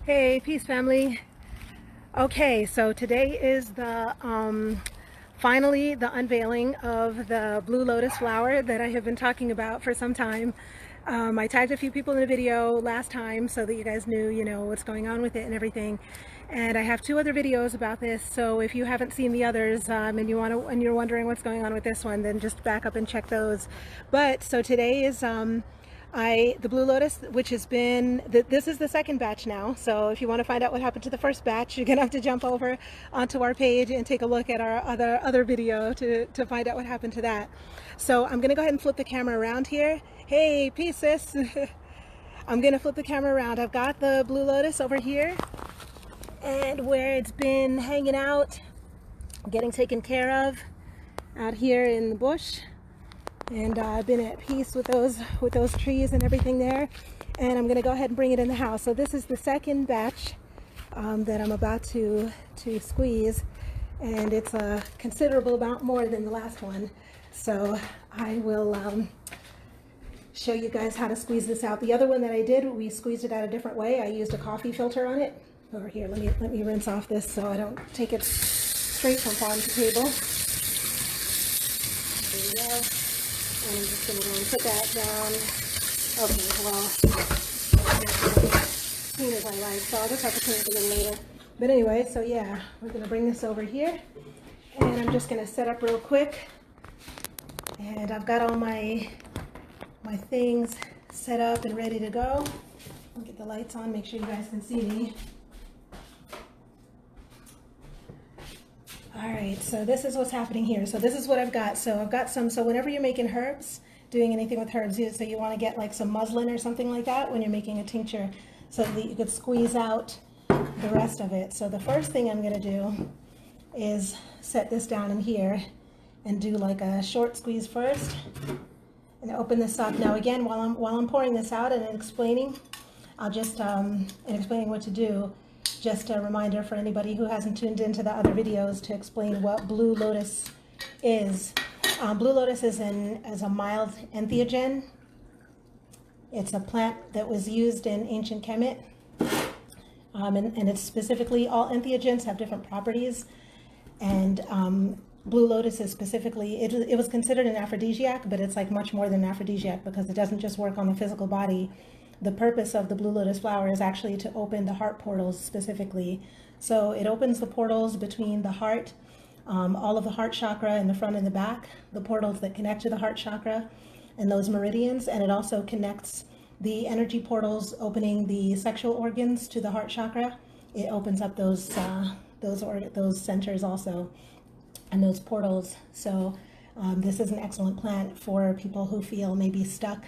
Hey, peace family. Okay, so today is the finally the unveiling of the blue lotus flower that I have been talking about for some time. I tagged a few people in the video last time so that you guys knew, what's going on with it and everything. And I have two other videos about this, so if you haven't seen the others and you're wondering what's going on with this one, then just back up and check those. But so today is the Blue Lotus, which has been, this is the second batch now. So if you want to find out what happened to the first batch, you're gonna have to jump over onto our page and take a look at our other video to find out what happened to that. So I'm gonna go ahead and flip the camera around here. Hey, peace, sis. I'm gonna flip the camera around. I've got the Blue Lotus over here, and where it's been hanging out, getting taken care of out here in the bush. And I've been at peace with those trees and everything there. And I'm going to go ahead and bring it in the house. So this is the second batch that I'm about to squeeze, and it's a considerable amount more than the last one. So I will show you guys how to squeeze this out. The other one that I did, we squeezed it out a different way. I used a coffee filter on it. Over here, let me rinse off this so I don't take it straight from farm to table. There we go. And I'm just going to go and put that down. Okay, well, as clean as I like, so I'll just have to clean it a little later. But anyway, so yeah, we're going to bring this over here, and I'm just going to set up real quick. And I've got all my things set up and ready to go. I'll get the lights on, make sure you guys can see me. All right, so this is what's happening here. So this is what I've got. So I've got some, so whenever you're making herbs, doing anything with herbs, so you want to get like some muslin or something like that when you're making a tincture so that you could squeeze out the rest of it. So the first thing I'm going to do is set this down in here and do like a short squeeze first and open this up. Now again, while I'm pouring this out and explaining, I'll just, and explaining what to do, just a reminder for anybody who hasn't tuned into the other videos to explain what Blue Lotus is. Blue Lotus is a mild entheogen. It's a plant that was used in ancient Kemet, and it's specifically, all entheogens have different properties, and Blue Lotus is specifically, it was considered an aphrodisiac, but it's like much more than an aphrodisiac because it doesn't just work on the physical body. The purpose of the Blue Lotus flower is actually to open the heart portals specifically. So it opens the portals between the heart, all of the heart chakra in the front and the back, the portals that connect to the heart chakra and those meridians, and it also connects the energy portals opening the sexual organs to the heart chakra. It opens up those centers also and those portals. So this is an excellent plant for people who feel maybe stuck.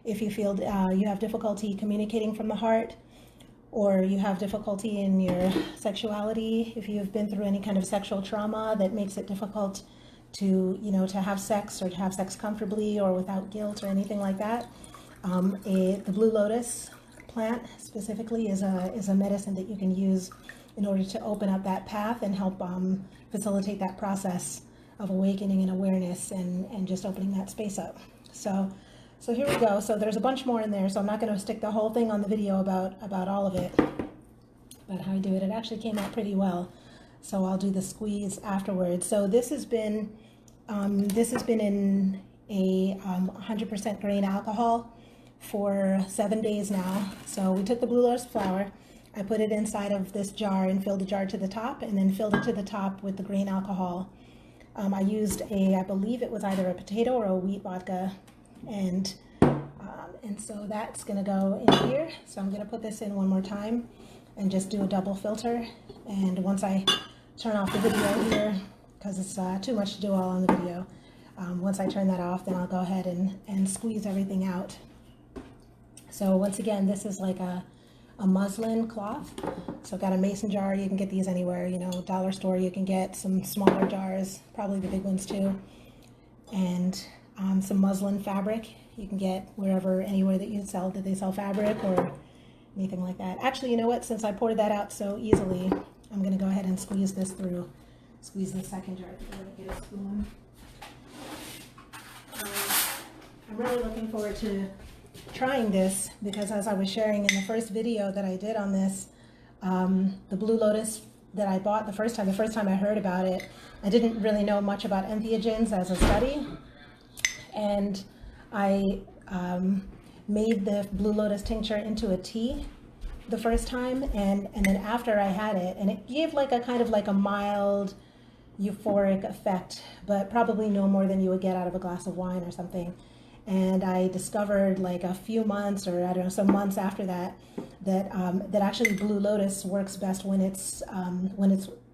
If you feel you have difficulty communicating from the heart, or you have difficulty in your sexuality, if you've been through any kind of sexual trauma that makes it difficult to, to have sex or to have sex comfortably or without guilt or anything like that, the Blue Lotus plant specifically is a medicine that you can use in order to open up that path and help facilitate that process of awakening and awareness and just opening that space up. So here we go. So there's a bunch more in there, so I'm not going to stick the whole thing on the video about all of it, about how I do it. It actually came out pretty well, so I'll do the squeeze afterwards. So this has been in a 100% grain alcohol for 7 days now. So we took the Blue Lotus flower, I put it inside of this jar and filled the jar to the top, and then filled it to the top with the grain alcohol. I used I believe it was either a potato or a wheat vodka. And so that's going to go in here. So I'm going to put this in one more time and just do a double filter. And once I turn off the video here, because it's too much to do all on the video, once I turn that off, then I'll go ahead and squeeze everything out. So once again, this is like a muslin cloth. So I've got a mason jar. You can get these anywhere, dollar store. You can get some smaller jars, probably the big ones too. And some muslin fabric you can get anywhere that they sell fabric or anything like that. Actually, you know what? Since I poured that out so easily, I'm going to go ahead and squeeze this through. Squeeze the second jar before I get a spoon. I'm really looking forward to trying this because, as I was sharing in the first video that I did on this, the Blue Lotus that I bought the first time I heard about it, I didn't really know much about entheogens as a study. And I made the Blue Lotus tincture into a tea the first time, and then after I had it, and it gave like a kind of like a mild euphoric effect, but probably no more than you would get out of a glass of wine or something. And I discovered like a few months, or I don't know, some months after that, that actually Blue Lotus works best when it's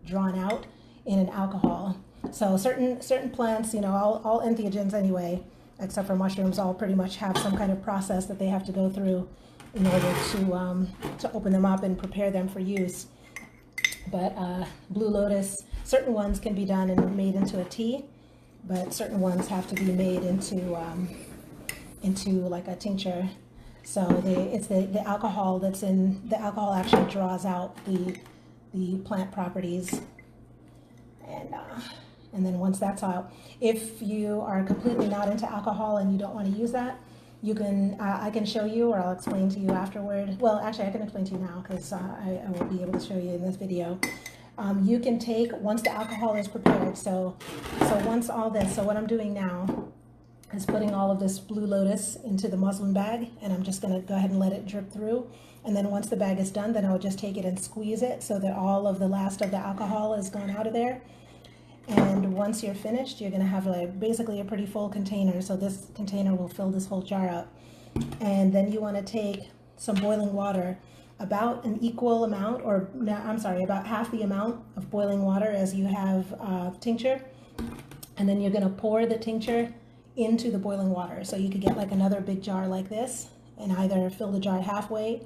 drawn out in an alcohol. So certain plants, you know, all entheogens anyway, except for mushrooms, all pretty much have some kind of process that they have to go through in order to open them up and prepare them for use. But Blue Lotus, certain ones can be done and made into a tea, but certain ones have to be made into like a tincture. So it's the alcohol that's in the alcohol actually draws out the plant properties, and then once that's out, if you are completely not into alcohol and you don't want to use that, you can I can show you, or I'll explain to you afterward. Well, actually, I can explain to you now because I won't be able to show you in this video. You can take, once the alcohol is prepared, so once all this, so what I'm doing now is putting all of this Blue Lotus into the muslin bag, and I'm just going to go ahead and let it drip through. And then once the bag is done, then I'll just take it and squeeze it so that all of the last of the alcohol is gone out of there. And once you're finished, you're going to have like basically a pretty full container. So this container will fill this whole jar up. And then you want to take some boiling water, about an equal amount, or no, I'm sorry, about half the amount of boiling water as you have tincture. And then you're going to pour the tincture into the boiling water. So you could get like another big jar like this and either fill the jar halfway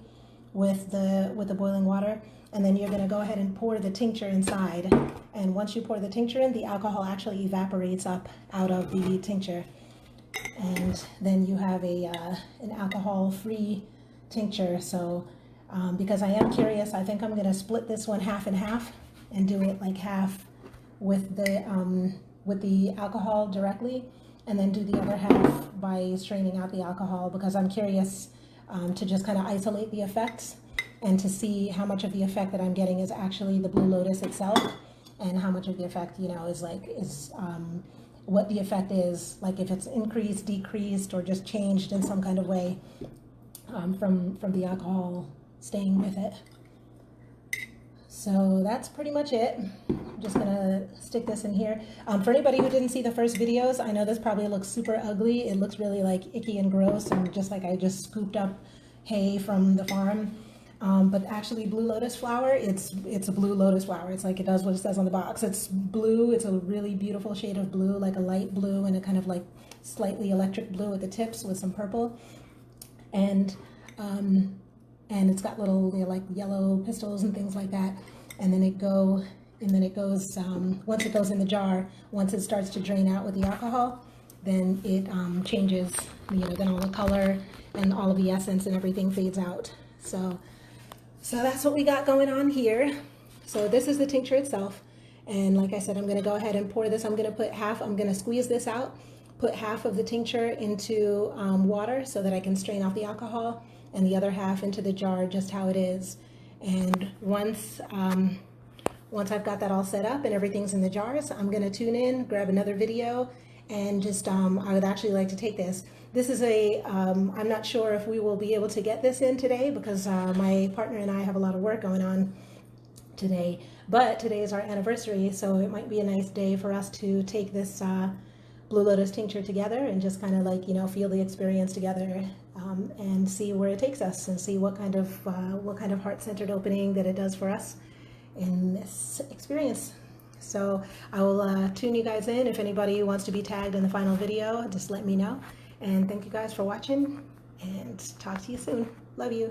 with the boiling water, and then you're going to go ahead and pour the tincture inside. And once you pour the tincture in, the alcohol actually evaporates up out of the tincture, and then you have an alcohol-free tincture. So because I am curious, I think I'm going to split this one half and half and do it like half with the alcohol directly, and then do the other half by straining out the alcohol, because I'm curious to just kind of isolate the effects and to see how much of the effect that I'm getting is actually the Blue Lotus itself, and how much of the effect, you know, is what the effect is, like if it's increased, decreased, or just changed in some kind of way from the alcohol staying with it. So that's pretty much it. I'm just gonna stick this in here. For anybody who didn't see the first videos, I know this probably looks super ugly. It looks really like icky and gross, and just like I just scooped up hay from the farm. But actually Blue Lotus flower, it's a Blue Lotus flower. It's like, it does what it says on the box. It's blue. It's a really beautiful shade of blue, like a light blue and a kind of like slightly electric blue at the tips with some purple. And it's got little, you know, like yellow pistils and things like that. And then it goes, once it goes in the jar, once it starts to drain out with the alcohol, then it changes, you know, then all the color and all of the essence and everything fades out. So that's what we got going on here. So this is the tincture itself. And like I said, I'm going to go ahead and pour this. I'm going to squeeze this out, put half of the tincture into water so that I can strain off the alcohol, and the other half into the jar just how it is. And once I've got that all set up and everything's in the jars, I'm going to tune in, grab another video, and just I would actually like to take this. This is I'm not sure if we will be able to get this in today, because my partner and I have a lot of work going on today. But today is our anniversary, so it might be a nice day for us to take this Blue Lotus tincture together and just kind of like, you know, feel the experience together, and see where it takes us, and see what kind of heart-centered opening that it does for us in this experience. So I will tune you guys in. If anybody wants to be tagged in the final video, just let me know. And thank you guys for watching, and talk to you soon. Love you.